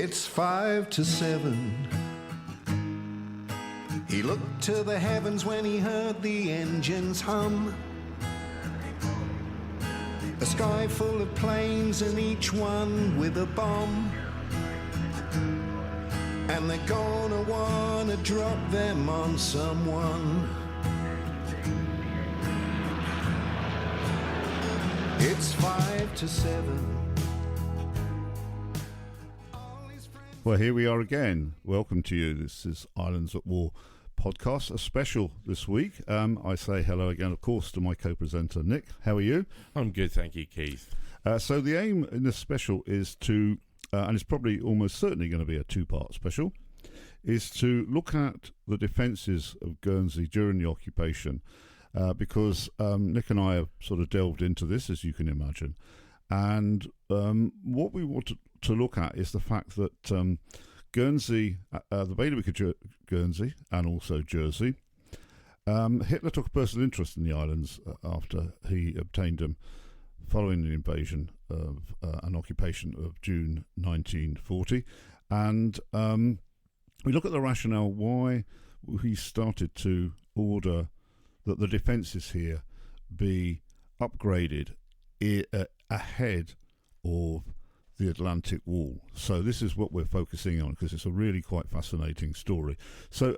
It's 5 to 7. He looked to the heavens when he heard the engines hum. A sky full of planes and each one with a bomb. And they're gonna wanna drop them on someone. It's 5 to 7. Well, here we are again. Welcome to you. This is Islands at War podcast, a special this week. I say hello again, of course, to my co-presenter, Nick. How are you? I'm good, thank you, Keith. So the aim in this special is to, and it's probably almost certainly going to be a two-part special, is to look at the defences of Guernsey during the occupation, because Nick and I have sort of delved into this, as you can imagine. And what we want to look at is the fact that Guernsey, the bailiwick of Guernsey and also Jersey, Hitler took a personal interest in the islands after he obtained them following the invasion of an occupation of June 1940. And we look at the rationale why he started to order that the defences here be upgraded ahead of the Atlantic Wall. So this is what we're focusing on because it's a really quite fascinating story. So,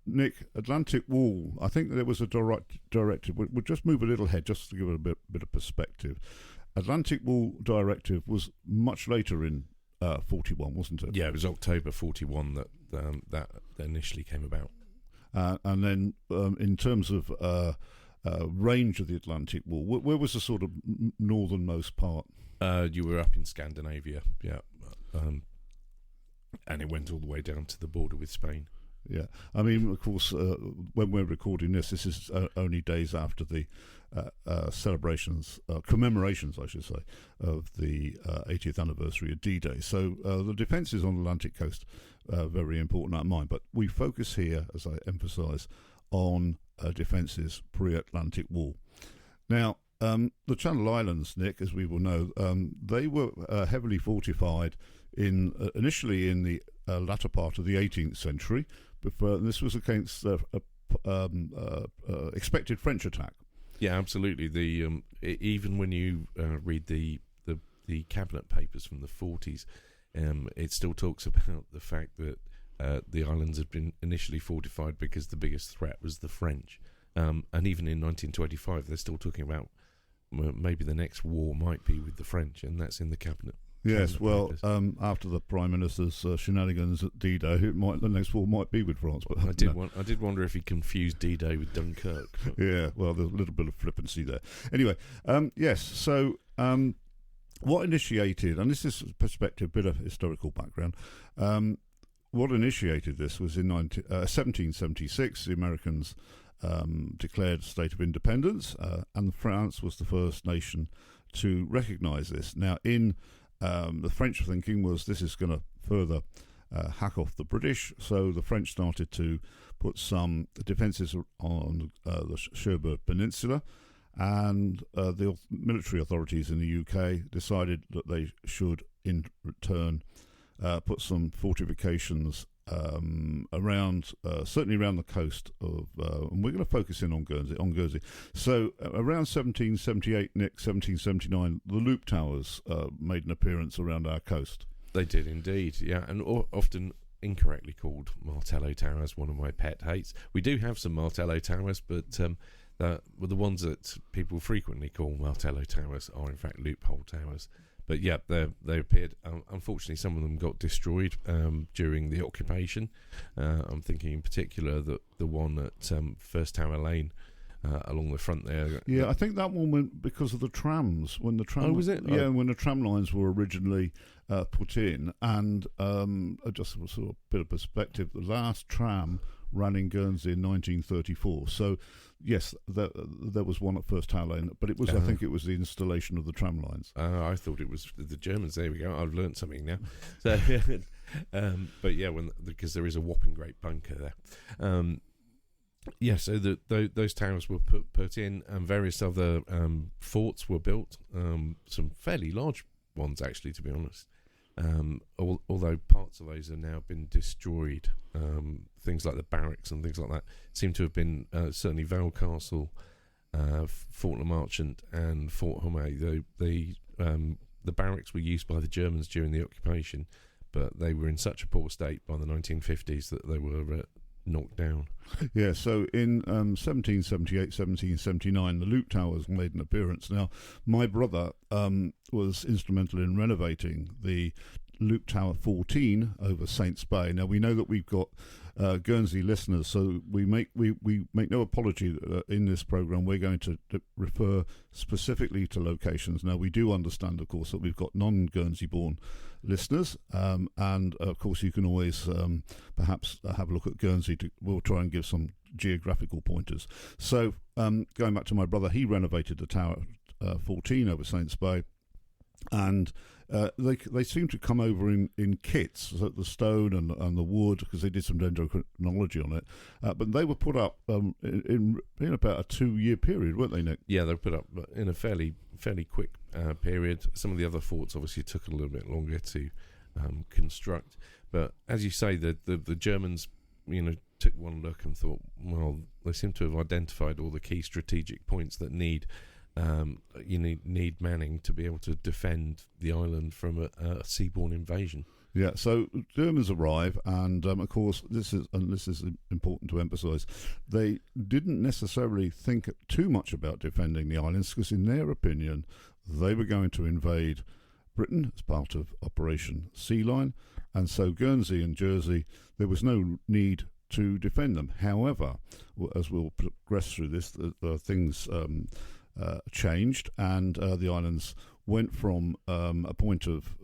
Nick, Atlantic Wall, I think there was a directive. We'll just move a little ahead just to give it a bit of perspective. Atlantic Wall directive was much later in 41, wasn't it? Yeah, it was October 41 that initially came about. And then in terms of range of the Atlantic Wall, where was the sort of northernmost part? You were up in Scandinavia, yeah, and it went all the way down to the border with Spain. Yeah, I mean, of course, when we're recording this is only days after the commemorations, I should say, of the 80th anniversary of D-Day. So the defences on the Atlantic coast are very important at mine. But we focus here, as I emphasise, on defences pre-Atlantic Wall. Now, the Channel Islands, Nick, as we will know, they were heavily fortified initially in the latter part of the 18th century. But this was against expected French attack. Yeah, absolutely. The even when you read the cabinet papers from the 40s, it still talks about the fact that the islands had been initially fortified because the biggest threat was the French. And even in 1925, they're still talking about maybe the next war might be with the French, and that's in the cabinet. Yes, well, after the Prime Minister's shenanigans at D-Day, the next war might be with France. But I did wonder if he confused D-Day with Dunkirk. Yeah, well, there's a little bit of flippancy there. Anyway, yes, so what initiated, and this is perspective, bit of historical background, what initiated this was in 1776, the Americans declared a state of independence, and France was the first nation to recognise this. Now, in the French thinking was this is going to further hack off the British, so the French started to put some defences on the Cherbourg Peninsula, and the military authorities in the UK decided that they should, in return, put some fortifications around, certainly around the coast of, and we're going to focus in on Guernsey. So around 1778, Nick, 1779, the Loop Towers made an appearance around our coast. They did indeed, yeah, and often incorrectly called Martello Towers, one of my pet hates. We do have some Martello Towers, but the ones that people frequently call Martello Towers are in fact loophole towers. But yeah, they appeared. Unfortunately, some of them got destroyed during the occupation. I'm thinking in particular that the one at First Tower Lane along the front there. Yeah, I think that one went because of the trams. When the tram, oh, was it? Yeah, when the tram lines were originally put in. And just a sort of bit of perspective, the last tram ran in Guernsey in 1934. So, yes, there was one at First Tower Lane, but it was, I think it was the installation of the tram lines. I thought it was the Germans. There we go. I've learned something now. So, but yeah, because there is a whopping great bunker there. Yeah, so those towers were put in, and various other forts were built. Some fairly large ones, actually, to be honest. Although parts of those have now been destroyed. Things like the barracks and things like that seem to have been certainly Vale Castle, Fort Le Marchant, and Fort Homay. The barracks were used by the Germans during the occupation, but they were in such a poor state by the 1950s that they were knocked down. Yeah, so in 1778, 1779, the Loop Towers made an appearance. Now, my brother was instrumental in renovating the Loop Tower 14 over Saints Bay. Now, we know that we've got Guernsey listeners, so we make no apology that in this programme we're going to refer specifically to locations. Now, we do understand, of course, that we've got non-Guernsey-born listeners, and of course you can always perhaps have a look at Guernsey. We'll try and give some geographical pointers. So, going back to my brother, he renovated the Tower 14 over Saints Bay, and they seem to come over in kits, so the stone and the wood, because they did some dendrochronology on it. But they were put up in about a 2-year period, weren't they, Nick? Yeah, they were put up in a fairly quick period. Some of the other forts obviously took a little bit longer to construct. But as you say, the Germans, took one look and thought, well, they seem to have identified all the key strategic points that need manning to be able to defend the island from a seaborne invasion. Yeah, so Germans arrive, and of course this is important to emphasise, they didn't necessarily think too much about defending the islands, because in their opinion they were going to invade Britain as part of Operation Sea Lion, and so Guernsey and Jersey, there was no need to defend them. However, as we'll progress through this, things changed, and the islands went from a point of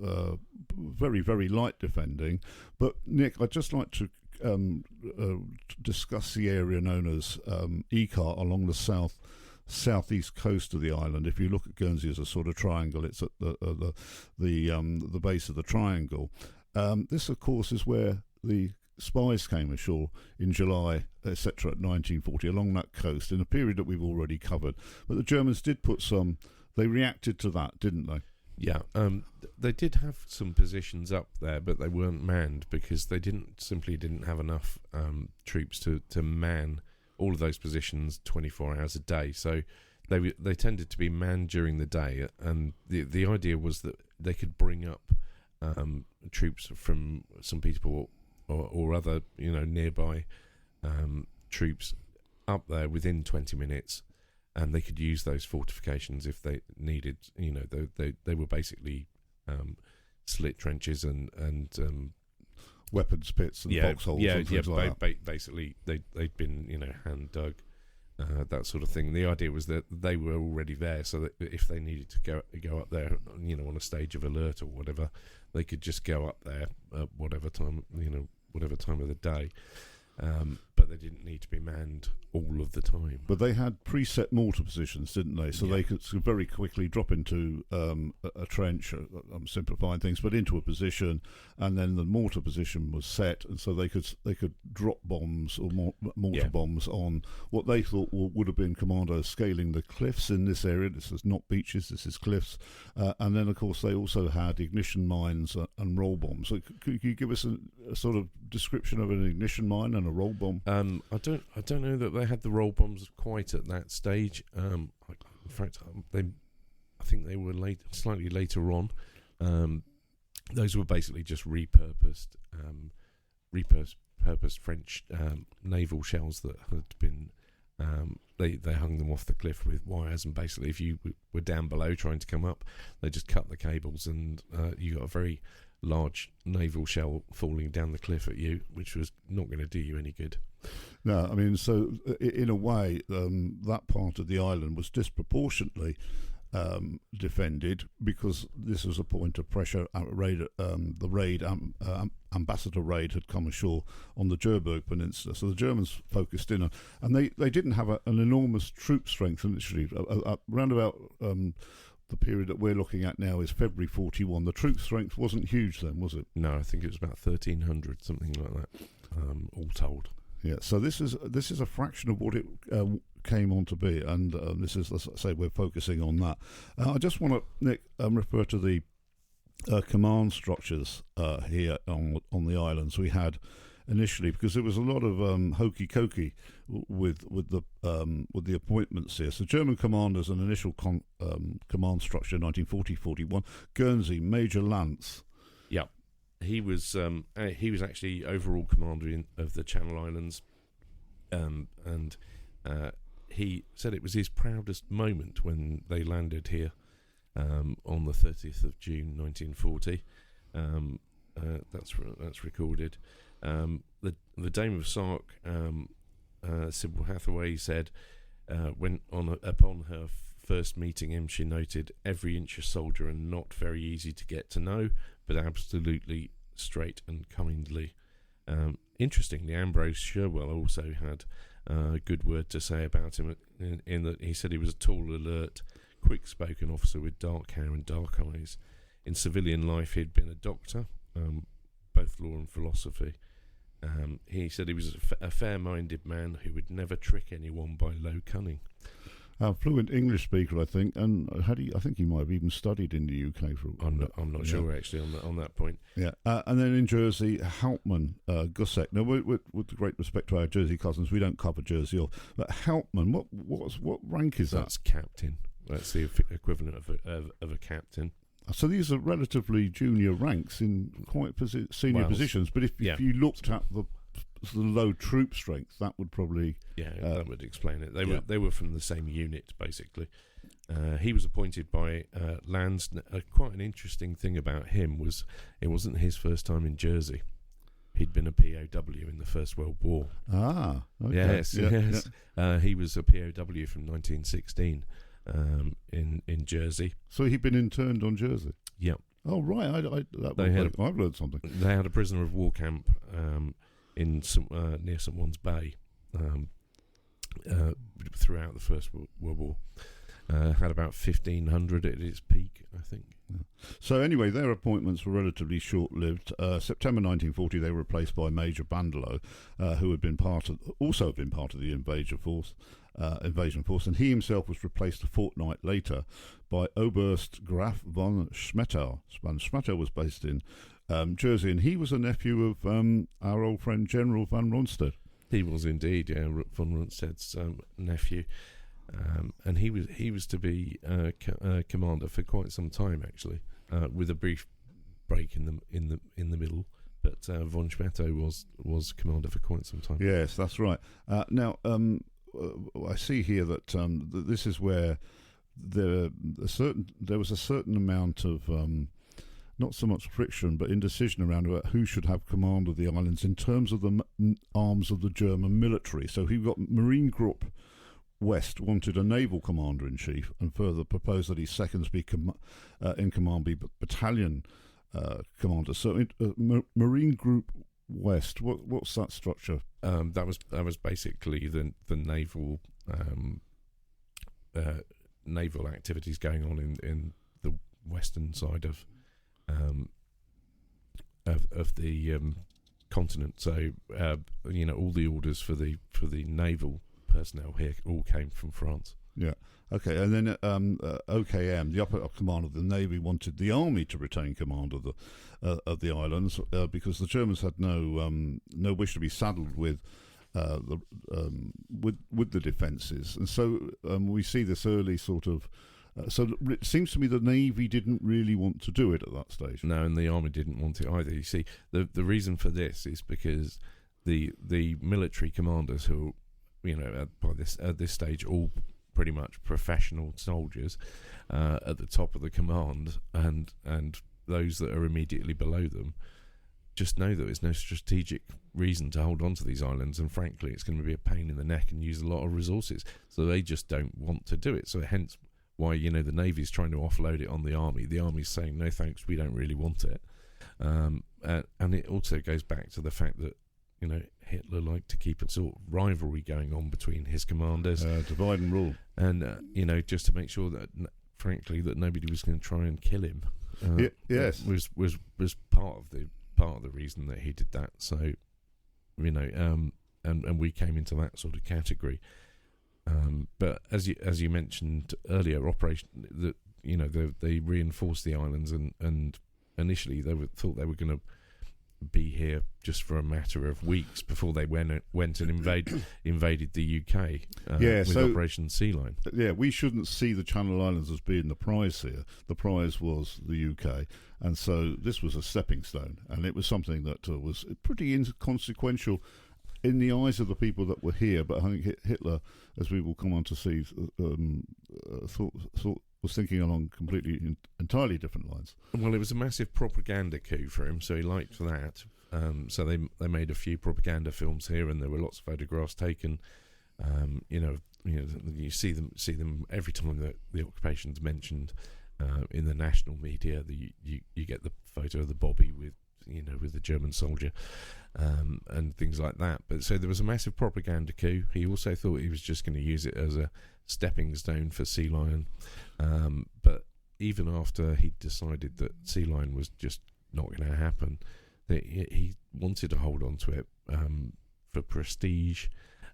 very, very light defending. But Nick, I'd just like to discuss the area known as Ecart along the southeast coast of the island. If you look at Guernsey as a sort of triangle, it's at the base of the triangle. This, of course, is where the spies came ashore in July, etc., 1940, along that coast, in a period that we've already covered. But the Germans did they reacted to that, didn't they? Yeah, they did have some positions up there, but they weren't manned because they didn't have enough troops to man all of those positions 24 hours a day. So they tended to be manned during the day, and the idea was that they could bring up troops from some people or other nearby troops up there within 20 minutes, and they could use those fortifications if they needed. They were basically slit trenches and weapons pits and foxholes. Basically they'd been hand dug, that sort of thing. The idea was that they were already there, so that if they needed to go up there, on a stage of alert or whatever, they could just go up there at whatever time of the day. But they didn't need to be manned all of the time. But they had preset mortar positions, didn't they? So they could very quickly drop into a trench. I'm simplifying things, but into a position, and then the mortar position was set, and so they could drop bombs or mortar bombs on what they thought would have been commandos scaling the cliffs in this area. This is not beaches, this is cliffs. And then, of course, they also had ignition mines and roll bombs. So could you give us a sort of description of an ignition mine and a roll bomb? I don't know that they had the roll bombs quite at that stage. In fact, I think they were slightly later on. Those were basically just repurposed French naval shells that had been. They hung them off the cliff with wires, and basically, if you were down below trying to come up, they just cut the cables, and you got a very large naval shell falling down the cliff at you, which was not going to do you any good. No, I mean, so in a way, that part of the island was disproportionately defended because this was a point of pressure. Ambassador Raid had come ashore on the Cherbourg Peninsula, so the Germans focused in on, and they didn't have an enormous troop strength. Literally, around about the period that we're looking at now is February 41. The troop strength wasn't huge then, was it? No, I think it was about 1,300, something like that, all told. Yeah, so this is a fraction of what it came on to be, and this is, let's say, we're focusing on that. I just want to, Nick, refer to the command structures here on the islands. We had initially, because there was a lot of hokey cokey with the appointments here. So German commanders, an initial command structure, 1940-41. Guernsey, Major Lance. Yeah, he was actually overall commander of the Channel Islands, and he said it was his proudest moment when they landed here on the 30th of June 1940. That's recorded. The Dame of Sark, Sybil Hathaway, said upon her first meeting him, she noted every inch a soldier and not very easy to get to know, but absolutely straight and kindly. Interestingly, Ambrose Sherwell also had a good word to say about him, in that he said he was a tall, alert, quick-spoken officer with dark hair and dark eyes. In civilian life, he'd been a doctor, both law and philosophy. He said he was a fair-minded man who would never trick anyone by low cunning. Fluent English speaker, I think, and I think he might have even studied in the UK for. I'm not sure actually on that point. Yeah, and then in Jersey, Hauptmann Gussek. Now, with great respect to our Jersey cousins, we don't cover Jersey off. But Hauptmann, what rank is that? That's captain. That's the equivalent of a captain. So these are relatively junior ranks in quite senior positions. But if you looked at the low troop strength, that would probably that would explain it. They were from the same unit basically. He was appointed by Lands. Quite an interesting thing about him was it wasn't his first time in Jersey. He'd been a POW in the First World War. Ah, okay. Yes. He was a POW from 1916 in Jersey. So he'd been interned on Jersey. Yeah. Oh right, I've learned something. They had a prisoner of war camp in near St. Juan's Bay throughout the First World War. Had about 1,500 at its peak, I think. Yeah. So anyway, their appointments were relatively short-lived. September 1940, they were replaced by Major Bandelow, who had been part of the invasion force, and he himself was replaced a fortnight later by Oberst Graf von Schmettau. Von Schmettau was based in Jersey, and he was a nephew of our old friend General von Rundstedt. He was indeed, von Rundstedt's nephew. And he was to be commander for quite some time actually, with a brief break in the middle. But von Schmettau was commander for quite some time. Yes, that's right. Now I see here that this is where there was a certain amount of not so much friction but indecision around about who should have command of the islands in terms of the arms of the German military. So he got Marine Group West wanted a naval commander-in-chief and further proposed that his seconds be in command be battalion commander. So Marine Group West, what's that structure? That was basically the naval naval activities going on in the western side of the continent. So all the orders for the naval personnel here all came from France. Yeah. Okay. And then OKM, the upper command of the Navy, wanted the army to retain command of the islands because the Germans had no wish to be saddled with the defences, and so we see this early sort of. So it seems to me the Navy didn't really want to do it at that stage. No, and the army didn't want it either. You see, the reason for this is because the military commanders who, at this stage, all pretty much professional soldiers at the top of the command, and those that are immediately below them, just know that there's no strategic reason to hold on to these islands, and frankly, it's going to be a pain in the neck and use a lot of resources. So they just don't want to do it. So hence why the Navy's trying to offload it on the army. The army's saying no thanks, we don't really want it. And it also goes back to the fact that Hitler liked to keep a sort of rivalry going on between his commanders, divide and rule, and just to make sure that frankly that nobody was going to try and kill him. Yes, was part of the reason that he did that. So and we came into that sort of category. But as you mentioned earlier, operation that they reinforced the islands and initially they thought they were going to be here just for a matter of weeks before they went and invaded the UK with Operation Sea Lion. Yeah, we shouldn't see the Channel Islands as being the prize here. The prize was the UK, and so this was a stepping stone, and it was something that was pretty inconsequential in the eyes of the people that were here. But I think Hitler, as we will come on to see, thought was thinking along completely entirely different lines. Well, it was a massive propaganda coup for him, so he liked that. So they made a few propaganda films here, and there were lots of photographs taken. You see them every time that the occupation's mentioned in the national media. You get the photo of the Bobby with the German soldier and things like that. But so there was a massive propaganda coup. He also thought he was just going to use it as a stepping stone for Sea Lion. But even after he decided that Sea Lion was just not going to happen, that he wanted to hold on to it for prestige.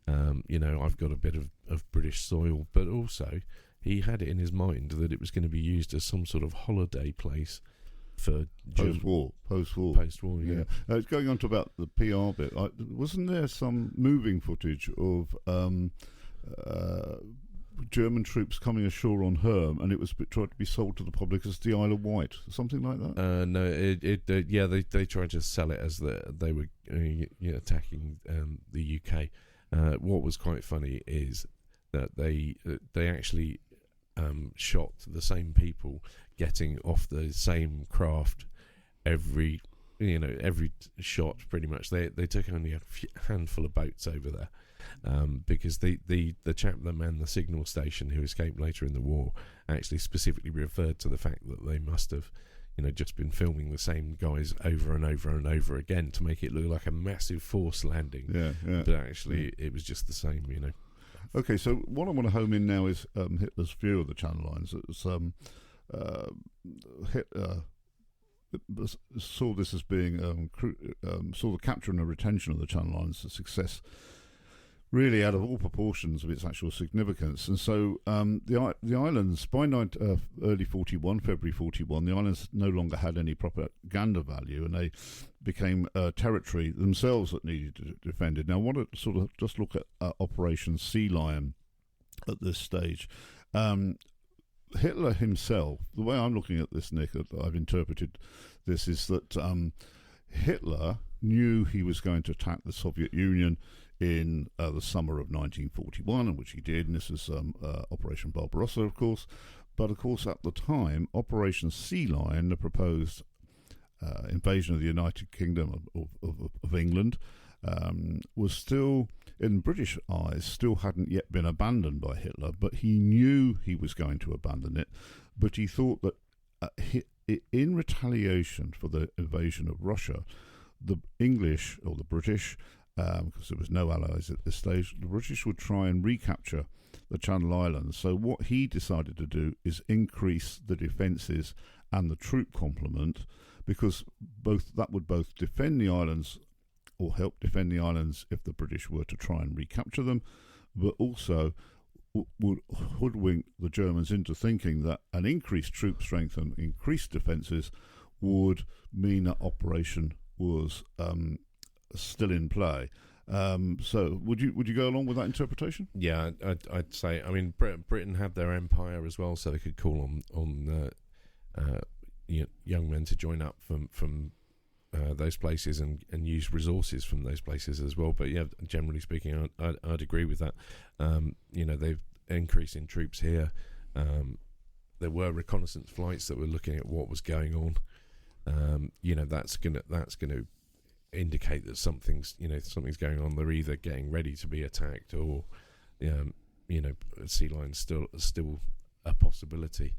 I've got a bit of British soil, but also he had it in his mind that it was going to be used as some sort of holiday place for post-war. Yeah. Going on to about the PR bit, wasn't there some moving footage of German troops coming ashore on Herm, and it was tried to be sold to the public as the Isle of Wight, something like that? No, they tried to sell it as they were attacking the UK. What was quite funny is that they actually shot the same people getting off the same craft every shot pretty much. They took only a handful of boats over there. Because the chap that manned the signal station, who escaped later in the war, actually specifically referred to the fact that they must have, just been filming the same guys over and over and over again to make it look like a massive force landing. Yeah. But actually, it was just the same. Okay, so what I want to home in now is Hitler's view of the Channel Islands. Hitler saw this as being saw the capture and the retention of the Channel Islands a success, really out of all proportions of its actual significance. And so the islands, by early 41, February 41, the islands no longer had any propaganda value, and they became territory themselves that needed to be defended. Now I want to sort of just look at Operation Sea Lion at this stage. Hitler himself, the way I'm looking at this, Nick, I've interpreted this, is that Hitler knew he was going to attack the Soviet Union in the summer of 1941, and which he did, and this was Operation Barbarossa, of course. But of course, at the time, Operation Sea Lion, the proposed invasion of the United Kingdom of England, was still, in British eyes, still hadn't yet been abandoned by Hitler, but he knew he was going to abandon it. But he thought that in retaliation for the invasion of Russia, the English, or the British, because there was no allies at this stage, the British would try and recapture the Channel Islands. So what he decided to do is increase the defences and the troop complement, because that would both defend the islands, or help defend the islands if the British were to try and recapture them, but also would hoodwink the Germans into thinking that an increased troop strength and increased defences would mean that operation was still in play. So would you go along with that interpretation? Yeah, I'd say. I mean, Britain had their empire as well, so they could call on young men to join up from those places and use resources from those places as well. But yeah, generally speaking, I'd agree with that. They've increased in troops here. There were reconnaissance flights that were looking at what was going on. That's gonna indicate that something's going on. They're either getting ready to be attacked, or Sea Lion's still a possibility.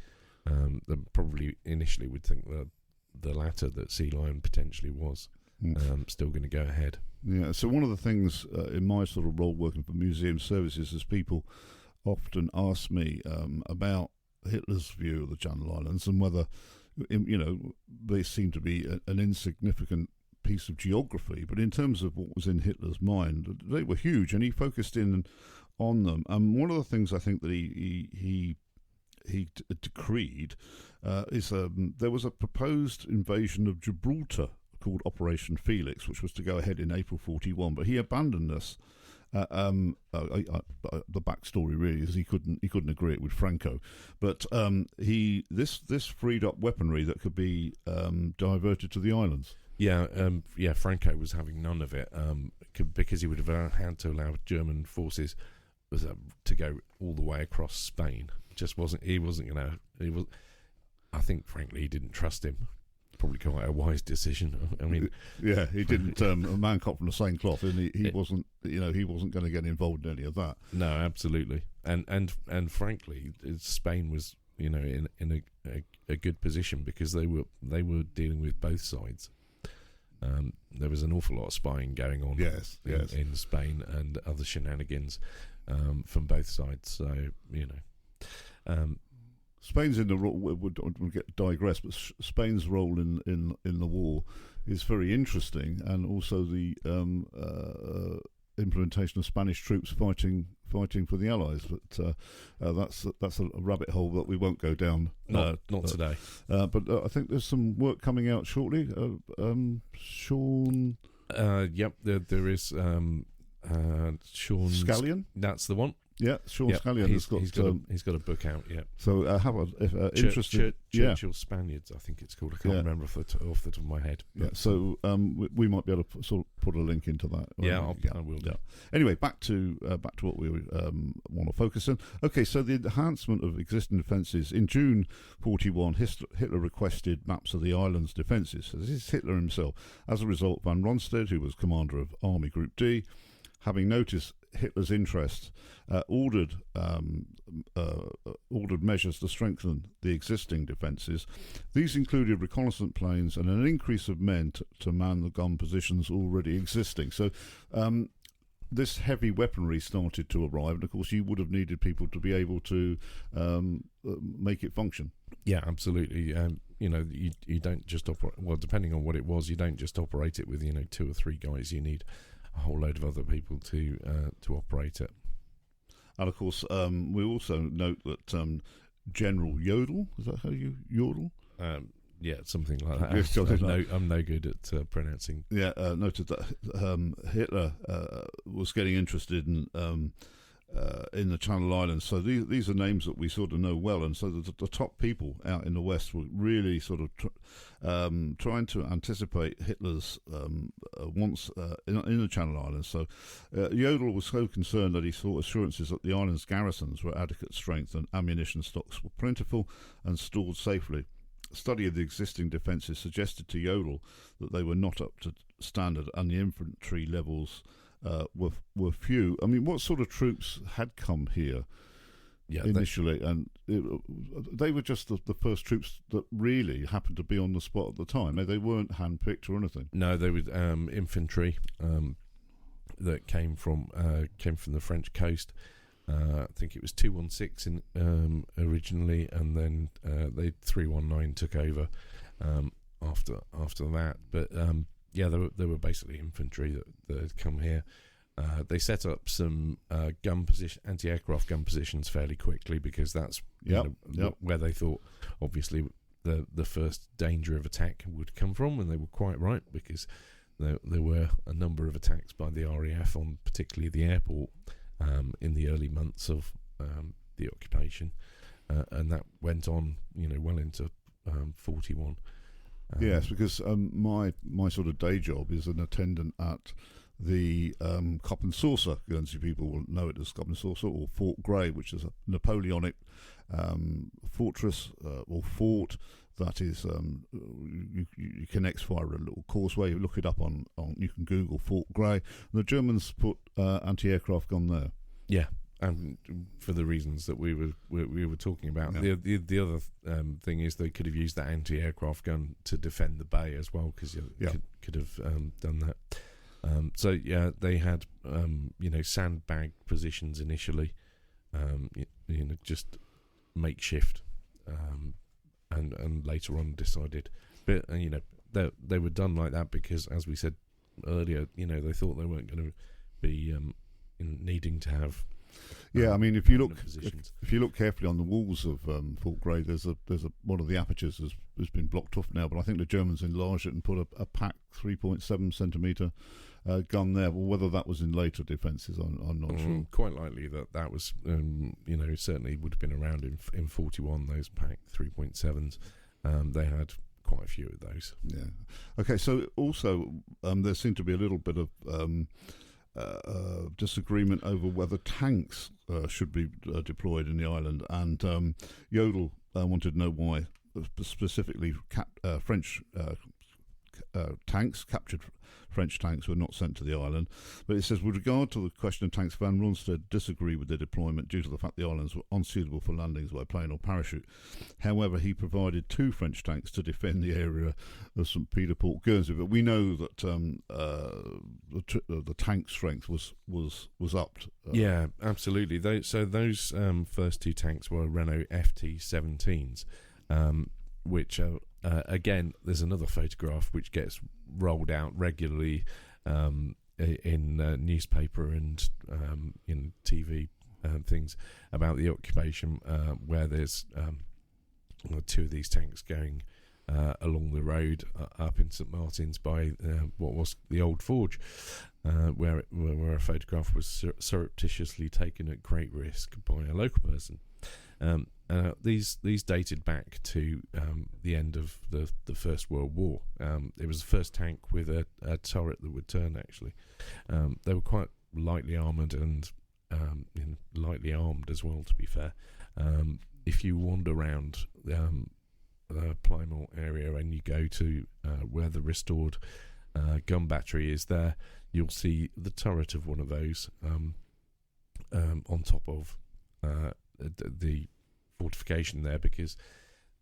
They probably initially would think that the latter, that Sea Lion potentially was still going to go ahead. Yeah. So one of the things in my sort of role working for museum services is people often ask me about Hitler's view of the Channel Islands and whether they seem to be an insignificant piece of geography, but in terms of what was in Hitler's mind, they were huge, and he focused in on them. And one of the things I think that he decreed is there was a proposed invasion of Gibraltar called Operation Felix, which was to go ahead in April 41, but he abandoned this. The backstory really is he couldn't agree it with Franco, but this freed up weaponry that could be diverted to the islands. Franco was having none of it because he would have had to allow German forces to go all the way across Spain. I think, frankly, he didn't trust him. Probably quite a wise decision. I mean, yeah, he didn't. A man cut from the same cloth, and he wasn't. He wasn't going to get involved in any of that. No, absolutely. And frankly, Spain was, in a good position because they were dealing with both sides. There was an awful lot of spying going on. Yes. In Spain and other shenanigans from both sides. So Spain's in the role. We'll digress, but Spain's role in the war is very interesting, and also the implementation of Spanish troops fighting for the Allies. But that's a rabbit hole that we won't go down. Not today. But I think there's some work coming out shortly. Sean. Yep. There is. Sean Scallion. That's the one. Yeah, Sean Scallion he's got a book out. Yeah. So interested. Churchill Spaniards, I think it's called. I can't remember off the top of my head. Yeah. So we might be able to sort of put a link into that. I will. Yeah. Anyway, back to what we want to focus on. Okay, so the enhancement of existing defences in June 41, Hitler requested maps of the island's defences. So this is Hitler himself. As a result, Van Ronsted, who was commander of Army Group D, having noticed Hitler's interest, ordered measures to strengthen the existing defences. These included reconnaissance planes and an increase of men to man the gun positions already existing. So this heavy weaponry started to arrive, and of course you would have needed people to be able to make it function. Yeah, absolutely. You don't just operate. Well, depending on what it was, you don't just operate it with 2 or 3 guys. You need a whole load of other people to operate it. And of course, we also note that General Jodl, is that how you yodel? Yeah, something like that. I'm no good at pronouncing. Yeah, noted that Hitler was getting interested in the Channel Islands. So these are names that we sort of know well, and so the top people out in the West were really sort of trying to anticipate Hitler's wants in the Channel Islands. So Jodl was so concerned that he sought assurances that the island's garrisons were adequate strength and ammunition stocks were plentiful and stored safely. Study of the existing defences suggested to Jodl that they were not up to standard and the infantry levels were few. I mean, what sort of troops had come here initially? They were just the first troops that really happened to be on the spot at the time. They weren't handpicked or anything. No, they were infantry that came from the French coast. I think it was 216 originally, and then 319 took over after that. But they were basically infantry that had come here. They set up some anti-aircraft gun positions fairly quickly because that's where they thought, obviously, the first danger of attack would come from, and they were quite right because there were a number of attacks by the RAF on particularly the airport in the early months of the occupation, and that went on, well into 41. Yes, because my sort of day job is an attendant at the Cup and Saucer. Guernsey people will know it as Cup and Saucer, or Fort Grey, which is a Napoleonic fortress or fort that is you connect via a little causeway. You look it up on you can Google Fort Grey. And the Germans put anti-aircraft gun there. Yeah, and for the reasons that we were talking about. Yeah. The other thing is they could have used that anti-aircraft gun to defend the bay as well, because you could have done that. They had sandbag positions initially, just makeshift, and later on decided, but they were done like that because, as we said earlier, they thought they weren't going to be needing to have Yeah, I mean, if you positions. look carefully on the walls of Fort Grey, there's a one of the apertures has been blocked off now, but I think the Germans enlarged it and put a pack 3.7 centimetre gun there. Well, whether that was in later defences, I'm not sure. Quite likely that was, certainly would have been around in 41. Those pack 3.7s, they had quite a few of those. Yeah. Okay. So also there seemed to be a little bit of disagreement over whether tanks should be deployed in the island, and Yodel wanted to know why specifically French tanks, captured French tanks, were not sent to the island. But it says, with regard to the question of tanks, Van Ronsted disagreed with their deployment due to the fact the islands were unsuitable for landings by plane or parachute. However, he provided 2 French tanks to defend the area of St. Peter, Port Guernsey. But we know that the tank strength was upped. Yeah, absolutely. Those first 2 tanks were Renault FT-17s, which again, there's another photograph which gets rolled out regularly in newspaper and in TV things about the occupation, where there's 2 of these tanks going along the road up in St Martin's by what was the old forge, where a photograph was surreptitiously taken at great risk by a local person. These dated back to the end of the First World War. It was the first tank with a turret that would turn, actually. They were quite lightly armoured and lightly armed as well, to be fair. If you wander around the Plymouth area and you go to where the restored gun battery is there, you'll see the turret of one of those on top of the fortification there, because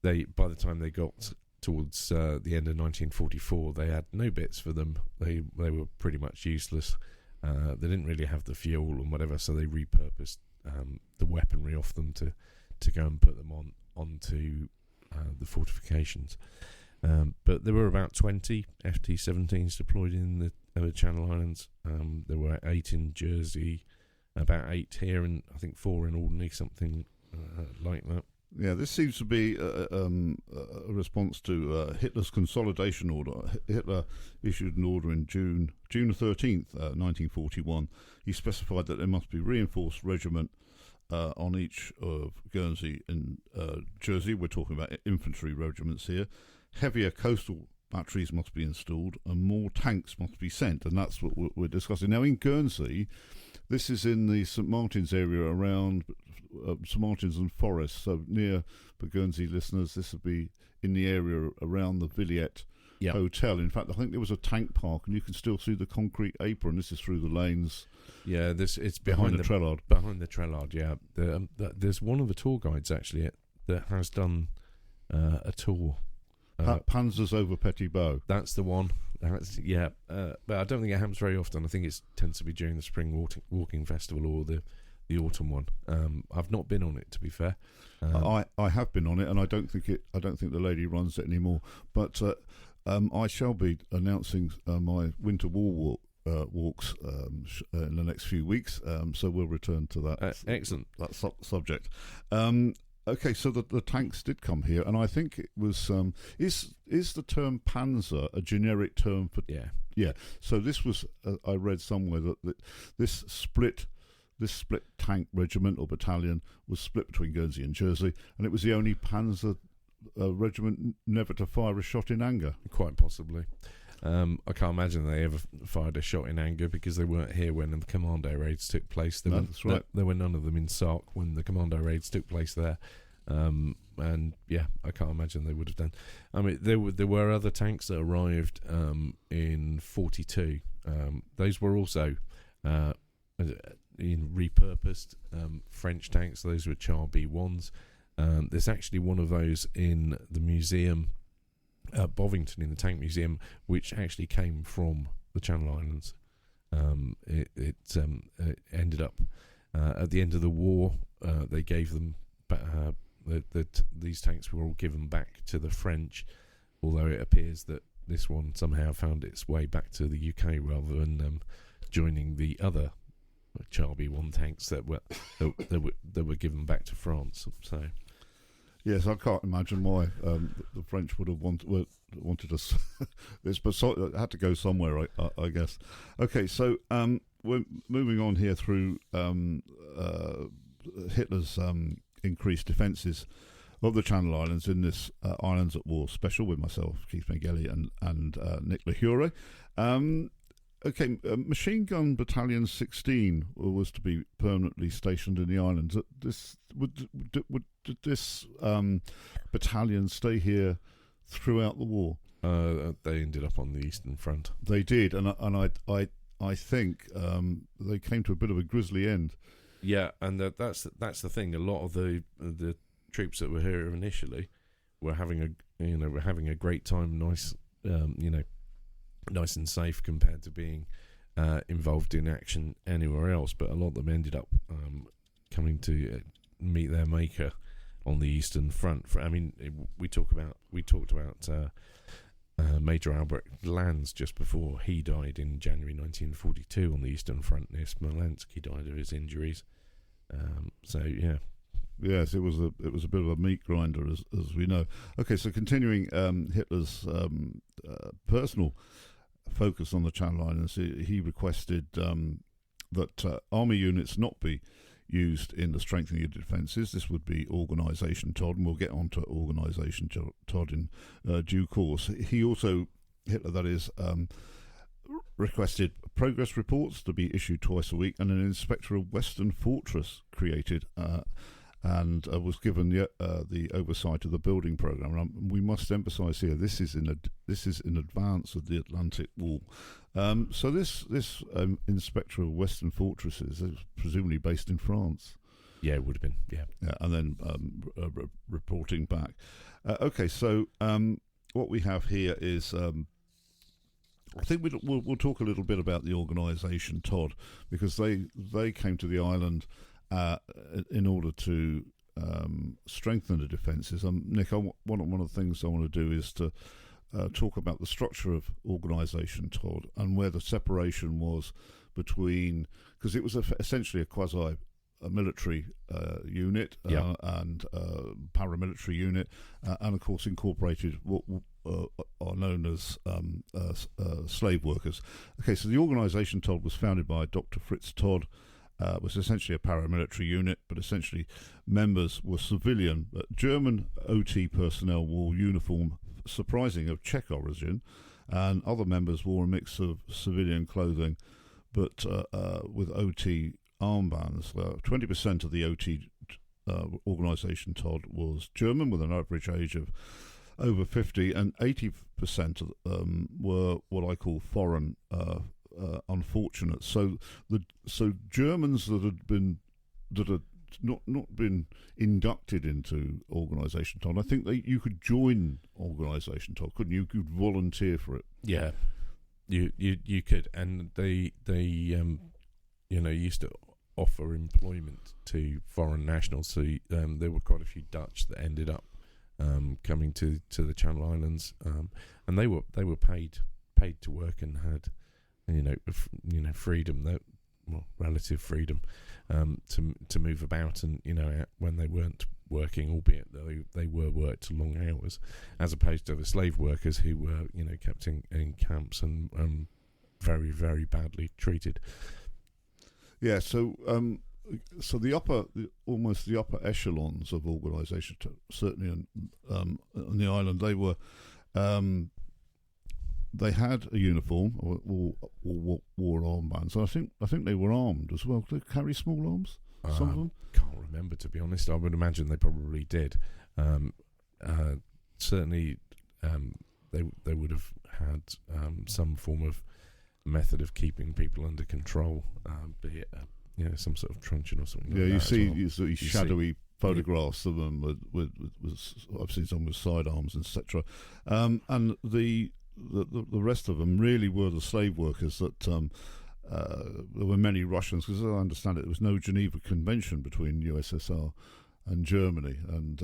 by the time they got towards the end of 1944, they had no bits for them. They were pretty much useless. They didn't really have the fuel and whatever, so they repurposed the weaponry off them to go and put them onto the fortifications. But there were about 20 FT-17s deployed in the Channel Islands. There were 8 in Jersey, about 8 here, and I think 4 in Alderney, something like that. Yeah, this seems to be a response to Hitler's consolidation order. Hitler issued an order in June the 13th, 1941. He specified that there must be reinforced regiment on each of Guernsey and Jersey. We're talking about infantry regiments here. Heavier coastal batteries must be installed, and more tanks must be sent, and that's what we're discussing. Now, in Guernsey, this is in the St Martin's area around St Martin's and Forest, so near, for Guernsey listeners, this would be in the area around the Villette Hotel. In fact, I think there was a tank park, and you can still see the concrete apron. This is through the lanes. Yeah, it's behind the Trellard. Behind the Trellard, yeah. There's one of the tour guides, actually, that has done a tour. Panzers over Petit Bow. That's the one. But I don't think it happens very often. I think it tends to be during the spring walking festival or the autumn one. I've not been on it, to be fair. I have been on it, and I don't think the lady runs it anymore. But I shall be announcing my winter wall walks in the next few weeks. So we'll return to that. Excellent. That subject. Okay, so the tanks did come here, and I think it was is the term Panzer a generic term for? Yeah. So this was I read somewhere that this split tank regiment or battalion was split between Guernsey and Jersey, and it was the only Panzer regiment never to fire a shot in anger. Quite possibly. I can't imagine they ever fired a shot in anger, because they weren't here when the commando raids took place. That's right. There were none of them in Sark when the commando raids took place there. And yeah, I can't imagine they would have done. I mean, there were other tanks that arrived in 42. Those were also repurposed French tanks. Those were Char B1s. There's actually one of those in the museum at Bovington, in the Tank Museum, which actually came from the Channel Islands. It ended up at the end of the war. They gave them these tanks were all given back to the French, although it appears that this one somehow found its way back to the UK rather than joining the other Charby 1 tanks that were given back to France. So yes, I can't imagine why the French would have wanted us this, but it had to go somewhere, I guess. Okay, so we're moving on here through Hitler's increased defences of the Channel Islands in this Islands at War special with myself, Keith Mengele, and Nick LaHure. Machine Gun Battalion 16 was to be permanently stationed in the islands. Would this battalion stay here throughout the war? They ended up on the Eastern Front. They did, and I think they came to a bit of a grisly end. Yeah, and that's the thing. A lot of the troops that were here initially were having a great time, nice and safe compared to being involved in action anywhere else. But a lot of them ended up coming to meet their maker on the Eastern Front. We talked about Major Albert Lanz just before he died in January 1942 on the Eastern Front near Smolensk. He died of his injuries. Yes, it was a bit of a meat grinder, as we know. Okay, so continuing Hitler's personal focus on the Channel Islands, he requested that army units not be used in the strengthening of defences. This would be Organisation Todd, and we'll get on to Organisation Todd in due course. He also, Hitler that is, requested progress reports to be issued twice a week and an inspector of Western Fortress created and was given the oversight of the building programme. And we must emphasise here, this is in advance of the Atlantic Wall. So this inspector of Western Fortresses is presumably based in France. Yeah, it would have been. Yeah, and then reporting back. So what we have here is. I think we'll talk a little bit about the organisation, Todd, because they came to the island in order to strengthen the defences. Nick, one of the things I want to do is to talk about the structure of Organisation Todd and where the separation was between, because it was essentially a quasi-military unit and paramilitary unit, and of course incorporated what are known as slave workers. Okay, so the Organisation Todd was founded by Dr. Fritz Todd. Was essentially a paramilitary unit, but essentially members were civilian. German OT personnel wore uniform, surprising, of Czech origin, and other members wore a mix of civilian clothing, but with OT armbands. 20% of the OT Organisation Todd was German, with an average age of over 50, and 80% of them were what I call foreign unfortunate. So Germans that had not been inducted into Organisation Todd, I think you could join Organisation Todd, couldn't you? You could volunteer for it. Yeah, you could, and they used to offer employment to foreign nationals. So there were quite a few Dutch that ended up coming to the Channel Islands, and they were paid to work and had freedom, relative freedom to move about, and when they weren't working, albeit they were worked long hours, as opposed to the slave workers who were kept in camps and very, very badly treated. Yeah, so the upper echelons of organisation, certainly on the island, they were. They had a uniform or wore armbands. And I think they were armed as well. Did they carry small arms? Some of them? Can't remember, to be honest. I would imagine they probably did. Certainly, they would have had some form of method of keeping people under control, be it some sort of truncheon or something. Yeah, like you see shadowy photographs of them with I've seen some with sidearms, etc. And the rest of them really were the slave workers that there were many Russians, because as I understand it, there was no Geneva Convention between USSR and Germany, and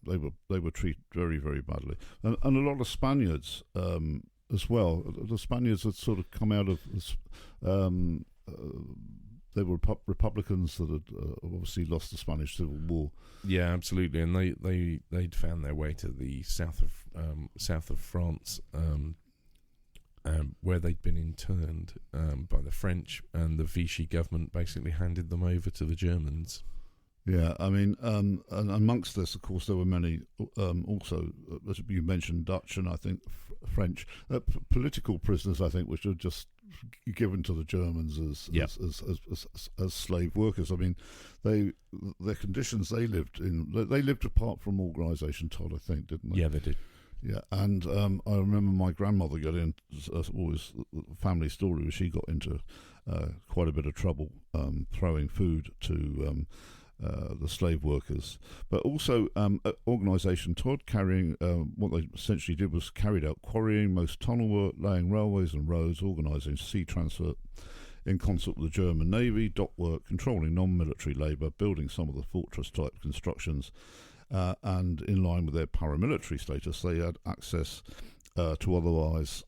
they were treated very, very badly, and a lot of Spaniards as well. The Spaniards had sort of come out of they were Republicans that had obviously lost the Spanish Civil War. Yeah, absolutely, and they'd found their way to the south of France, where they'd been interned by the French, and the Vichy government basically handed them over to the Germans. Yeah, I mean, and amongst this, of course, there were many also, as you mentioned, Dutch and I think French political prisoners, I think, which were just given to the Germans as slave workers. I mean, their conditions they lived in, they lived apart from organisation, Todd, I think, didn't they? Yeah, they did. Yeah, and I remember my grandmother got in, always family story, where she got into quite a bit of trouble throwing food to the slave workers, but also organisation Todd carrying what they essentially did was carried out quarrying, most tunnel work, laying railways and roads, organising sea transfer in concert with the German Navy, dock work, controlling non-military labour, building some of the fortress type constructions, and in line with their paramilitary status, they had access to otherwise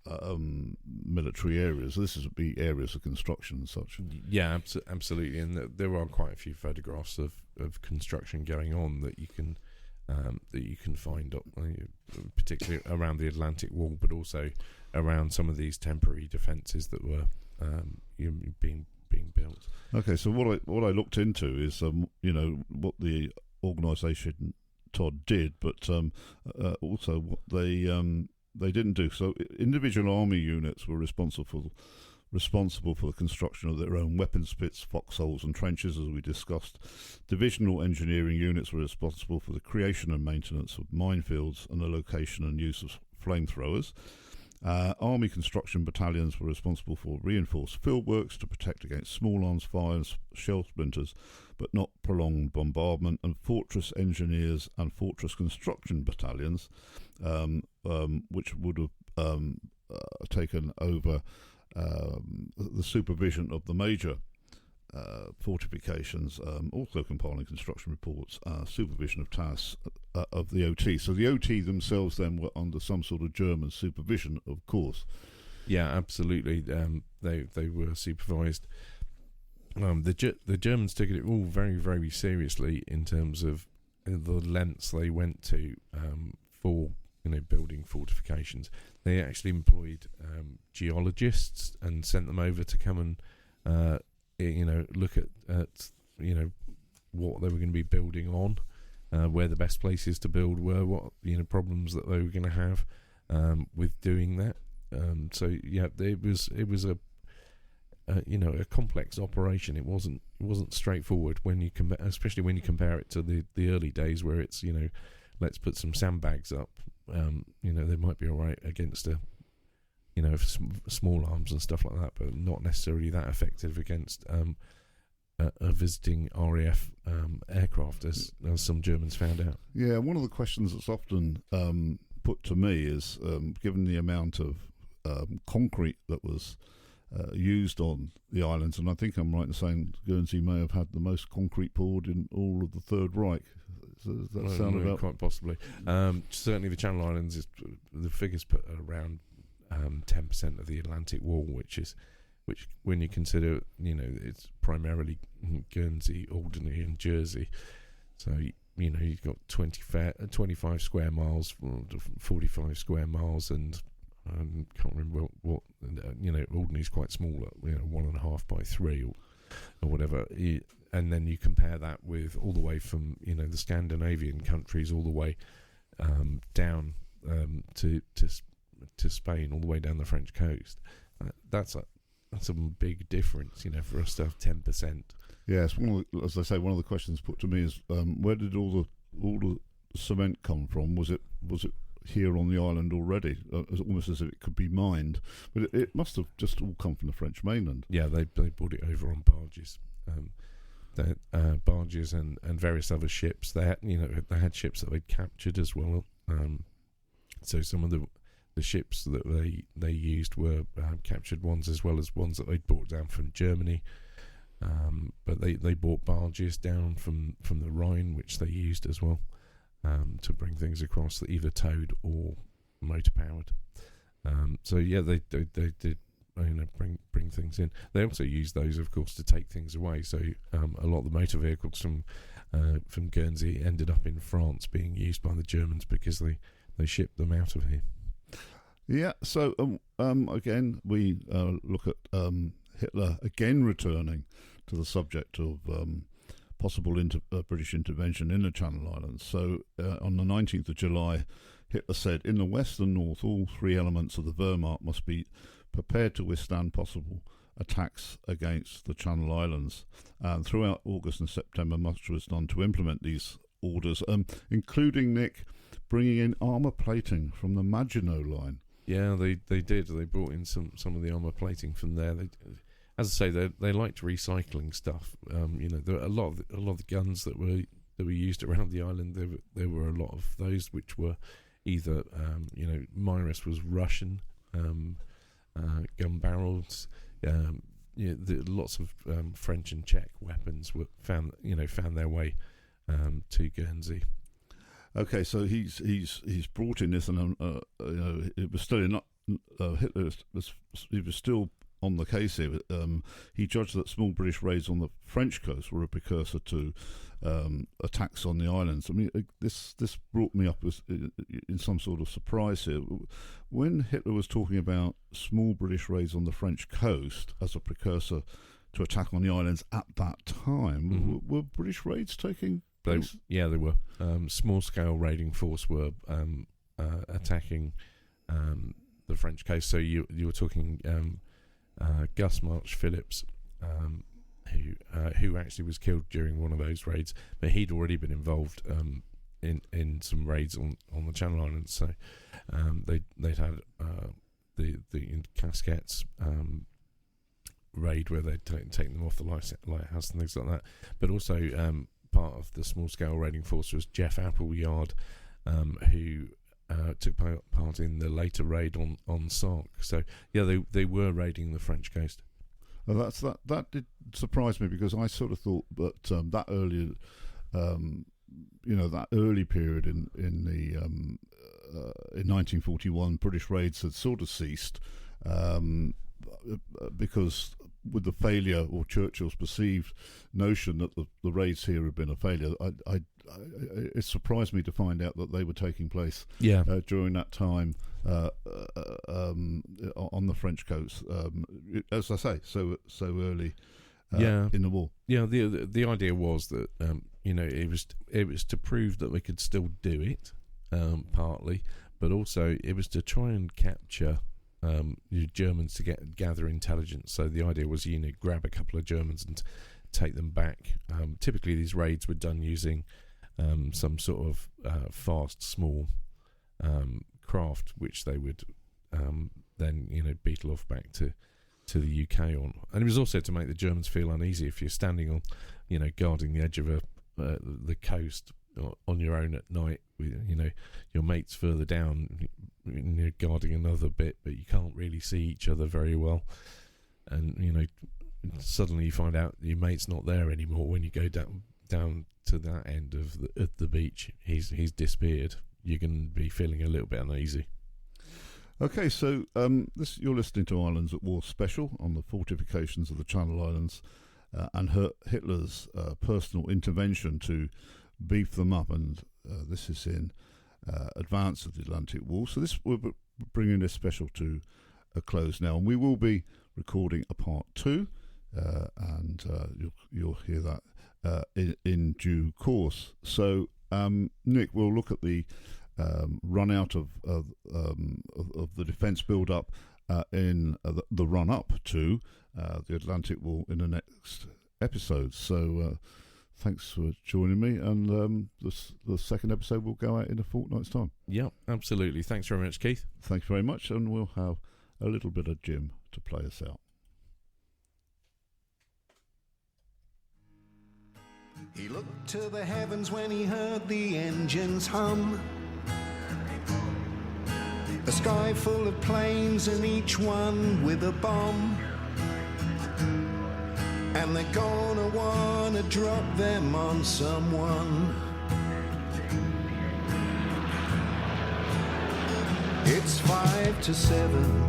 military areas. This would be areas of construction and such. Yeah, absolutely. And there are quite a few photographs of construction going on that you can find, particularly around the Atlantic Wall, but also around some of these temporary defences that were being built. Okay, so what I looked into is what the organisation Todd did, but also what they didn't do. So individual army units were responsible for the construction of their own weapons pits, foxholes and trenches, as we discussed. Divisional engineering units were responsible for the creation and maintenance of minefields and the location and use of flamethrowers. Army construction battalions were responsible for reinforced fieldworks to protect against small arms fires, shell splinters, but not prolonged bombardment. And fortress engineers and fortress construction battalions, which would have taken over the supervision of the major fortifications, also compiling construction reports, supervision of tasks of the OT. So the OT themselves then were under some sort of German supervision, of course. Yeah, absolutely. They were supervised. The Germans took it all very, very seriously in terms of the lengths they went to for building fortifications. They actually employed geologists and sent them over to come and look at what they were going to be building on, where the best places to build were, what problems that they were going to have with doing that. So yeah, it was a complex operation. It wasn't straightforward when you especially when you compare it to the early days where it's let's put some sandbags up. They might be all right against small arms and stuff like that, but not necessarily that effective against a visiting RAF aircraft, as some Germans found out. Yeah, one of the questions that's often put to me is, given the amount of concrete that was used on the islands, and I think I'm right in saying Guernsey may have had the most concrete poured in all of the Third Reich. Does that sound about quite possibly? Certainly, the Channel Islands the figures put around 10% of the Atlantic Wall, which when you consider it's primarily Guernsey, Alderney, and Jersey. So you've got 25 square miles, 45 square miles, and I can't remember what Alderney's quite small, 1.5 by 3 or whatever. And then you compare that with all the way from the Scandinavian countries all the way down to Spain, all the way down the French coast. That's a big difference, for us to have 10%. Yes, as I say, one of the questions put to me is where did all the cement come from? Was it here on the island already, almost as if it could be mined? But it must have just all come from the French mainland. Yeah, they brought it over on barges. Barges and various other ships. They had ships that they'd captured as well. So some of the ships that they used were captured ones, as well as ones that they'd brought down from Germany. But they brought barges down from the Rhine, which they used as well to bring things across, that either towed or motor powered. So yeah, they did bring things in. They also use those, of course, to take things away. So a lot of the motor vehicles from Guernsey ended up in France, being used by the Germans because they shipped them out of here. Yeah. So again, we look at Hitler again returning to the subject of possible British intervention in the Channel Islands. So on the 19th of July, Hitler said, "In the west and north, all three elements of the Wehrmacht must be prepared to withstand possible attacks against the Channel Islands." And throughout August and September, much was done to implement these orders, including, Nick, bringing in armour plating from the Maginot Line. Yeah, they did. They brought in some of the armour plating from there. As I say, they liked recycling stuff. There were a lot of the guns that were used around the island. There were a lot of those which were either Mirus was Russian gun barrels. Lots of French and Czech weapons were found their way to Guernsey. Okay, so he's brought in this, and it was still not Hitler was still on the case here. He judged that small British raids on the French coast were a precursor to attacks on the islands. I mean, this brought me up in some sort of surprise here. When Hitler was talking about small British raids on the French coast as a precursor to attack on the islands at that time, were British raids taking place? They were. Small-scale raiding force were attacking the French coast. So you were talking Gus March Phillips, who actually was killed during one of those raids, but he'd already been involved in some raids on the Channel Islands. So they'd had the Casquettes raid where they'd taken them off the lighthouse and things like that. But also part of the small scale raiding force was Jeff Appleyard, who took part in the later raid on Sark. So yeah, they were raiding the French coast. Well, that did surprise me, because I sort of thought that that early, that early period in 1941, British raids had sort of ceased, because with the failure, or Churchill's perceived notion that the raids here had been a failure, it surprised me to find out that they were taking place during that time on the French coast. As I say, so early in the war. Yeah, the idea was that it was to prove that we could still do it, partly, but also it was to try and capture Germans to gather intelligence. So the idea was, grab a couple of Germans and take them back. Typically, these raids were done using some sort of fast, small craft, which they would then beetle off back to the UK on. And it was also to make the Germans feel uneasy. If you're standing on, guarding the edge of the coast on your own at night, with your mates further down, you're guarding another bit, but you can't really see each other very well, and suddenly you find out your mate's not there anymore when you go down to that end of the beach. He's disappeared. You're going to be feeling a little bit uneasy. Okay, so you're listening to Islands at War special on the fortifications of the Channel Islands and Hitler's personal intervention to beef them up, and this is in advance of the Atlantic Wall. So we're bringing this special to a close now, and we will be recording a part 2, and you'll hear that in due course. So Nick, we'll look at the run out of the defence build up in the run up to the Atlantic Wall in the next episode. So thanks for joining me, and the second episode will go out in a fortnight's time. Yep, absolutely. Thanks very much, Keith. Thanks very much, and we'll have a little bit of Jim to play us out. He looked to the heavens when he heard the engines hum. A sky full of planes, and each one with a bomb. And they're gonna wanna drop them on someone. It's 5 to 7.